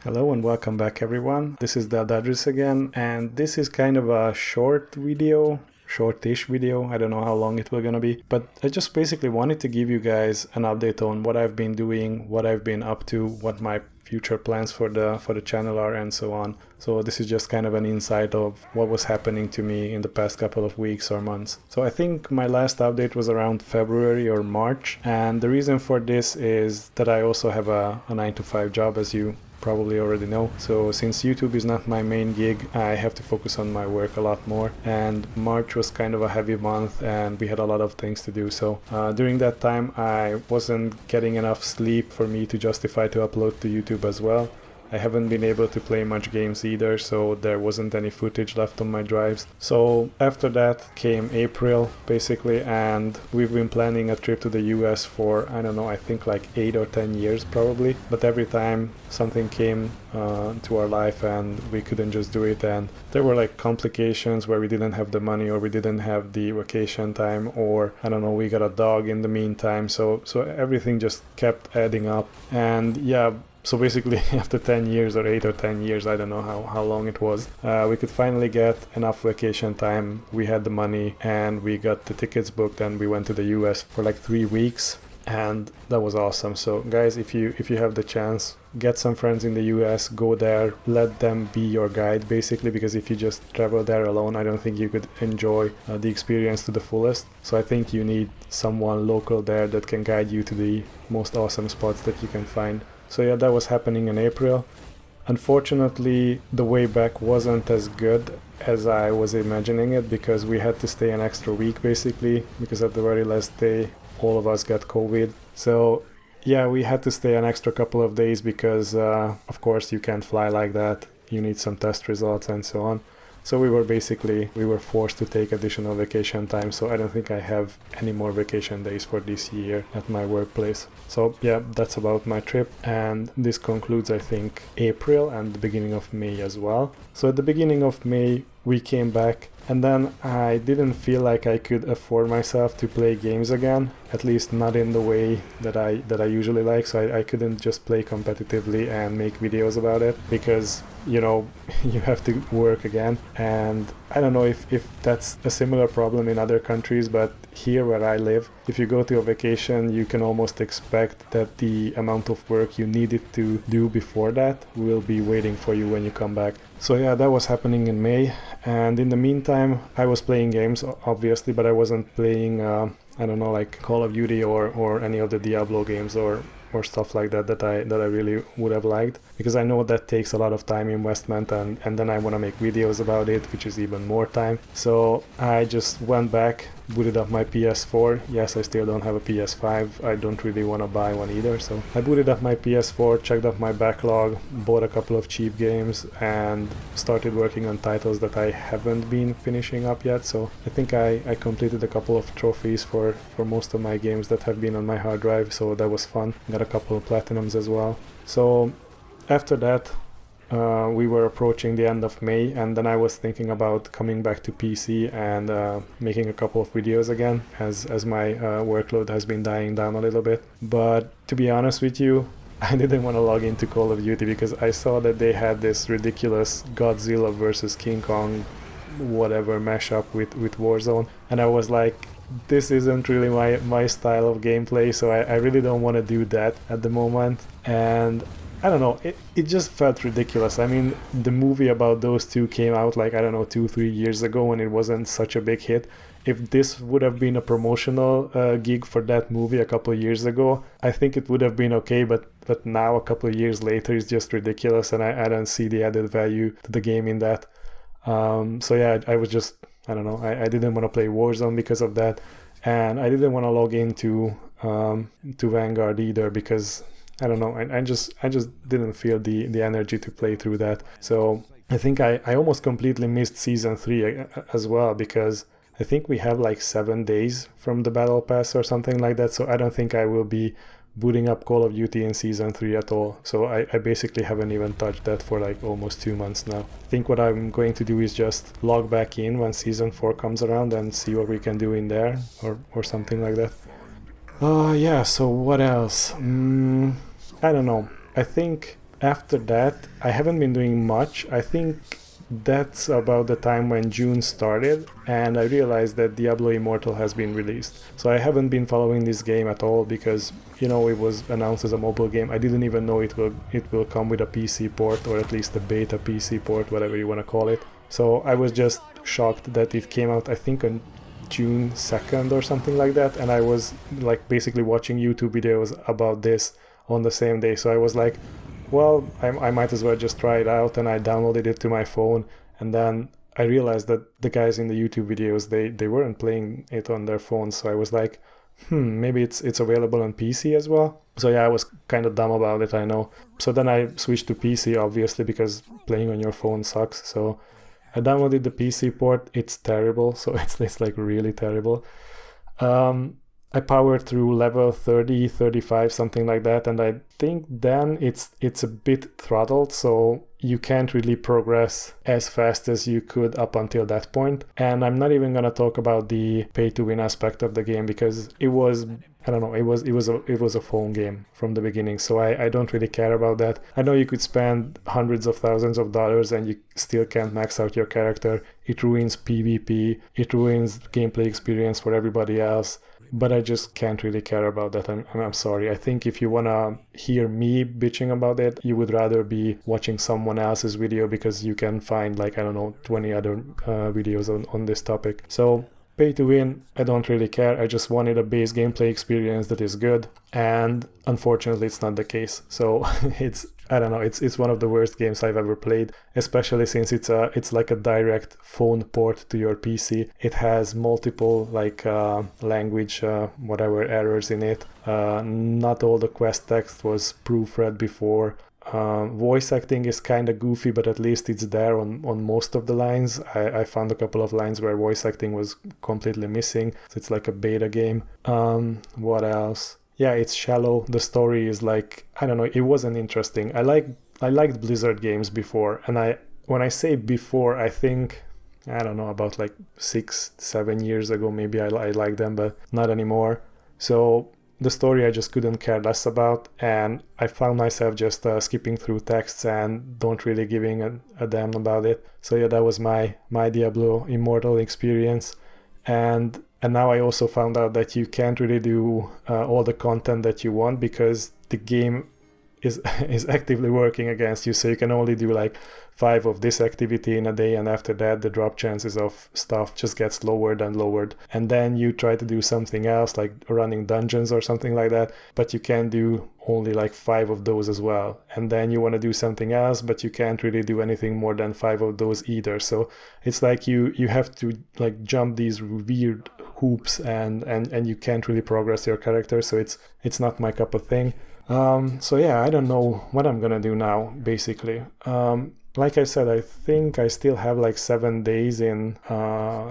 Hello and welcome back everyone. This is Daeldadris again, and this is kind of a shortish video. I don't know how long it will gonna be, but I just basically wanted to give you guys an update on what I've been doing, what I've been up to, what my future plans for the channel are, and so on. So this is just kind of an insight of what was happening to me in the past couple of weeks or months. So I think my last update was around February or March, and the reason for this is that I also have a 9 to 5 job, as you probably already know. So since YouTube is not my main gig, I have to focus on my work a lot more, and March was kind of a heavy month and we had a lot of things to do. So during that time I wasn't getting enough sleep for me to justify to upload to YouTube as well. I haven't been able to play much games either, so there wasn't any footage left on my drives. So after that came April basically, and we've been planning a trip to the US for, I don't know, I think like 8 or 10 years probably, but every time something came to our life and we couldn't just do it, and there were like complications where we didn't have the money or we didn't have the vacation time, or I don't know, we got a dog in the meantime, so everything just kept adding up. And yeah, so basically after 10 years or 8 or 10 years, I don't know how long it was, we could finally get enough vacation time. We had the money and we got the tickets booked and we went to the US for like 3 weeks, and that was awesome. So guys, if you have the chance, get some friends in the US, go there, let them be your guide basically, because if you just travel there alone, I don't think you could enjoy the experience to the fullest. So I think you need someone local there that can guide you to the most awesome spots that you can find. So yeah, that was happening in April. Unfortunately, the way back wasn't as good as I was imagining it, because we had to stay an extra week basically, because at the very last day all of us got COVID. So yeah, we had to stay an extra couple of days because of course you can't fly like that. You need some test results and so on. So we were forced to take additional vacation time. So I don't think I have any more vacation days for this year at my workplace. So yeah, that's about my trip. And this concludes, I think, April and the beginning of May as well. So at the beginning of May, we came back, and then I didn't feel like I could afford myself to play games again, at least not in the way that I usually like. So I couldn't just play competitively and make videos about it, because you know you have to work again. And I don't know if that's a similar problem in other countries, but here where I live, if you go to a vacation, you can almost expect that the amount of work you needed to do before that will be waiting for you when you come back. So yeah, that was happening in May, and in the meantime I was playing games obviously, but I wasn't playing I don't know, like Call of Duty or any of the Diablo games or stuff like that I really would have liked, because I know that takes a lot of time investment, and then I want to make videos about it, which is even more time. So I just went back, booted up my PS4. Yes, I still don't have a PS5. I don't really want to buy one either. So I booted up my PS4, checked up my backlog, bought a couple of cheap games, and started working on titles that I haven't been finishing up yet. So I think I completed a couple of trophies for most of my games that have been on my hard drive. So that was fun. Got a couple of platinums as well. So after that, we were approaching the end of May, and then I was thinking about coming back to PC and making a couple of videos again, as my workload has been dying down a little bit. But to be honest with you, I didn't want to log into Call of Duty because I saw that they had this ridiculous Godzilla versus King Kong whatever mashup with Warzone, and I was like, this isn't really my style of gameplay, so I really don't want to do that at the moment. And I don't know, it just felt ridiculous. I mean, the movie about those two came out like, I don't know, 2-3 years ago, and it wasn't such a big hit. If this would have been a promotional gig for that movie a couple of years ago, I think it would have been okay, but now a couple of years later it's just ridiculous, and I don't see the added value to the game in that. So yeah, I was just, I don't know, I didn't want to play Warzone because of that, and I didn't want to log into to Vanguard either, because I don't know, I just didn't feel the energy to play through that. So I think I almost completely missed season 3 as well, because I think we have like 7 days from the battle pass or something like that. So I don't think I will be booting up Call of Duty in season 3 at all. So I basically haven't even touched that for like almost 2 months now. I think what I'm going to do is just log back in when season 4 comes around and see what we can do in there, or something like that. Yeah, so what else? I don't know. I think after that, I haven't been doing much. I think that's about the time when June started, and I realized that Diablo Immortal has been released. So I haven't been following this game at all because, you know, it was announced as a mobile game. I didn't even know it will come with a PC port, or at least a beta PC port, whatever you want to call it. So I was just shocked that it came out, I think, on June 2nd or something like that, and I was like basically watching YouTube videos about this on the same day. So I was like, well, I might as well just try it out, and I downloaded it to my phone, and then I realized that the guys in the YouTube videos, they weren't playing it on their phones, so I was like, maybe it's available on PC as well. So yeah, I was kind of dumb about it, I know. So then I switched to PC, obviously, because playing on your phone sucks. So I downloaded the PC port. It's terrible, so it's like really terrible. I powered through level 30, 35, something like that, and I think then it's a bit throttled, so you can't really progress as fast as you could up until that point. And I'm not even gonna talk about the pay to win aspect of the game because it was, I don't know, it was a phone game from the beginning, so I don't really care about that. I know you could spend hundreds of thousands of dollars and you still can't max out your character. It ruins PvP, it ruins gameplay experience for everybody else. But I just can't really care about that. I'm sorry. I think if you want to hear me bitching about it, you would rather be watching someone else's video because you can find, like, I don't know, 20 other videos on this topic. So pay to win, I don't really care. I just wanted a base gameplay experience that is good. And unfortunately, it's not the case. So I don't know, it's one of the worst games I've ever played, especially since it's like a direct phone port to your PC. It has multiple like language whatever errors in it. Not all the quest text was proofread before. Voice acting is kind of goofy, but at least it's there on most of the lines. I found a couple of lines where voice acting was completely missing. So it's like a beta game. What else? Yeah, it's shallow. The story is like, I don't know, it wasn't interesting. I liked Blizzard games before, and when I say before, I think, I don't know, about like 6-7 years ago maybe I liked them, but not anymore. So the story I just couldn't care less about, and I found myself just skipping through texts and don't really giving a damn about it. So yeah, that was my Diablo Immortal experience. And now I also found out that you can't really do all the content that you want because the game is actively working against you. So you can only do like 5 of this activity in a day, and after that the drop chances of stuff just gets lowered and lowered. And then you try to do something else like running dungeons or something like that, but you can do only like 5 of those as well. And then you want to do something else, but you can't really do anything more than 5 of those either. So it's like you have to like jump these weird hoops, and you can't really progress your character. So it's not my cup of thing. So yeah, I don't know what I'm gonna do now, basically. Like I said, I think I still have like 7 days in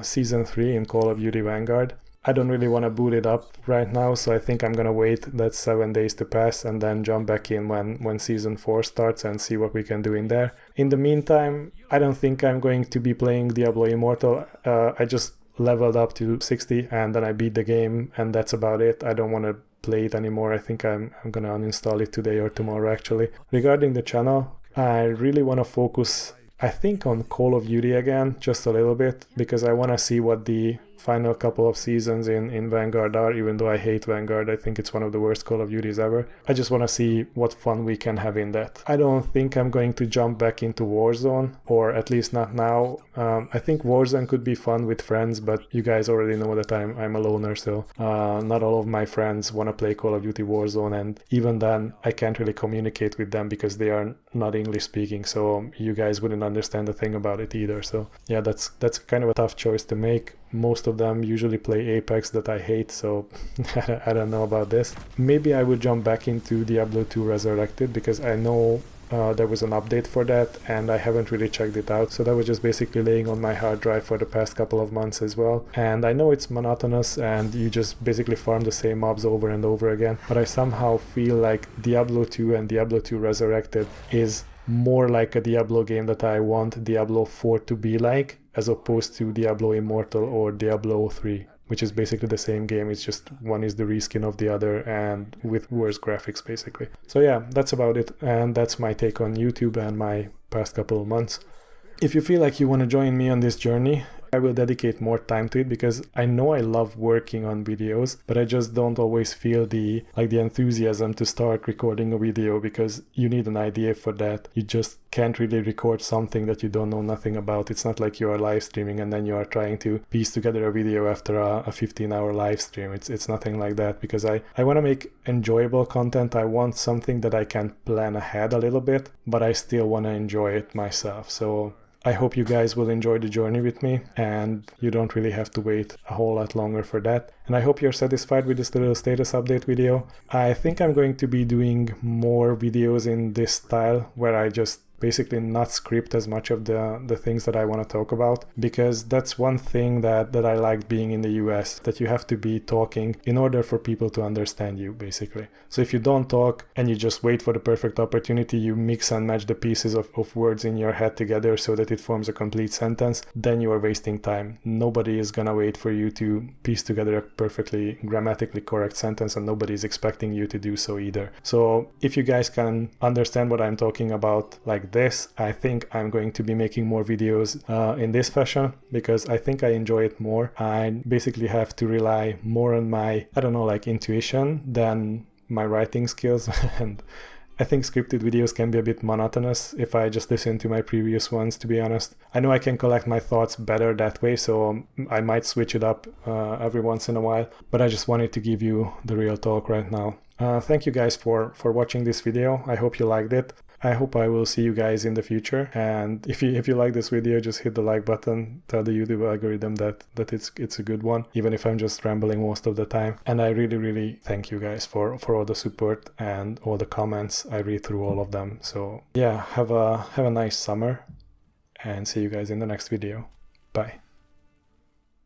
Season 3 in Call of Duty Vanguard. I don't really want to boot it up right now, so I think I'm gonna wait that 7 days to pass and then jump back in when Season 4 starts and see what we can do in there. In the meantime, I don't think I'm going to be playing Diablo Immortal. I just leveled up to 60 and then I beat the game, and that's about it. I don't want to play it anymore. I think I'm gonna uninstall it today or tomorrow, actually. Regarding the channel, I really want to focus, I think, on Call of Duty again, just a little bit, because I want to see what the final couple of seasons in Vanguard are, even though I hate Vanguard. I think it's one of the worst Call of Duties ever. I just want to see what fun we can have in that. I don't think I'm going to jump back into Warzone, or at least not now. I think Warzone could be fun with friends, but you guys already know that I'm a loner, so not all of my friends want to play Call of Duty Warzone, and even then I can't really communicate with them because they are not English speaking, so you guys wouldn't understand a thing about it either. So yeah, that's kind of a tough choice to make. Most of them usually play Apex that I hate, so I don't know about this. Maybe I would jump back into Diablo 2 Resurrected because I know there was an update for that and I haven't really checked it out. So that was just basically laying on my hard drive for the past couple of months as well. And I know it's monotonous and you just basically farm the same mobs over and over again, but I somehow feel like Diablo 2 and Diablo 2 Resurrected is more like a Diablo game that I want Diablo 4 to be like, as opposed to Diablo Immortal or Diablo 3. which is basically the same game. It's just one is the reskin of the other and with worse graphics basically. So yeah, that's about it, and that's my take on YouTube and my past couple of months. If you feel like you want to join me on this journey, I will dedicate more time to it, because I know I love working on videos, but I just don't always feel the enthusiasm to start recording a video, because you need an idea for that. You just can't really record something that you don't know nothing about. It's not like you are live streaming and then you are trying to piece together a video after a 15-hour live stream. It's nothing like that, because I want to make enjoyable content. I want something that I can plan ahead a little bit, but I still want to enjoy it myself. So I hope you guys will enjoy the journey with me, and you don't really have to wait a whole lot longer for that. And I hope you're satisfied with this little status update video. I think I'm going to be doing more videos in this style, where I just basically not script as much of the things that I want to talk about, because that's one thing that I like being in the US, that you have to be talking in order for people to understand you, basically. So if you don't talk and you just wait for the perfect opportunity, you mix and match the pieces of words in your head together so that it forms a complete sentence, then you are wasting time. Nobody is gonna wait for you to piece together a perfectly grammatically correct sentence, and nobody is expecting you to do so either. So if you guys can understand what I'm talking about like this, I think I'm going to be making more videos in this fashion, because I think I enjoy it more. I basically have to rely more on my, I don't know, like intuition than my writing skills. And I think scripted videos can be a bit monotonous if I just listen to my previous ones, to be honest. I know I can collect my thoughts better that way, so I might switch it up every once in a while, but I just wanted to give you the real talk right now. Thank you guys for watching this video. I hope you liked it. I hope I will see you guys in the future, and if you like this video, just hit the like button, tell the YouTube algorithm that it's a good one, even if I'm just rambling most of the time. And I really thank you guys for all the support and all the comments. I read through all of them. So yeah, have a nice summer, and see you guys in the next video. Bye.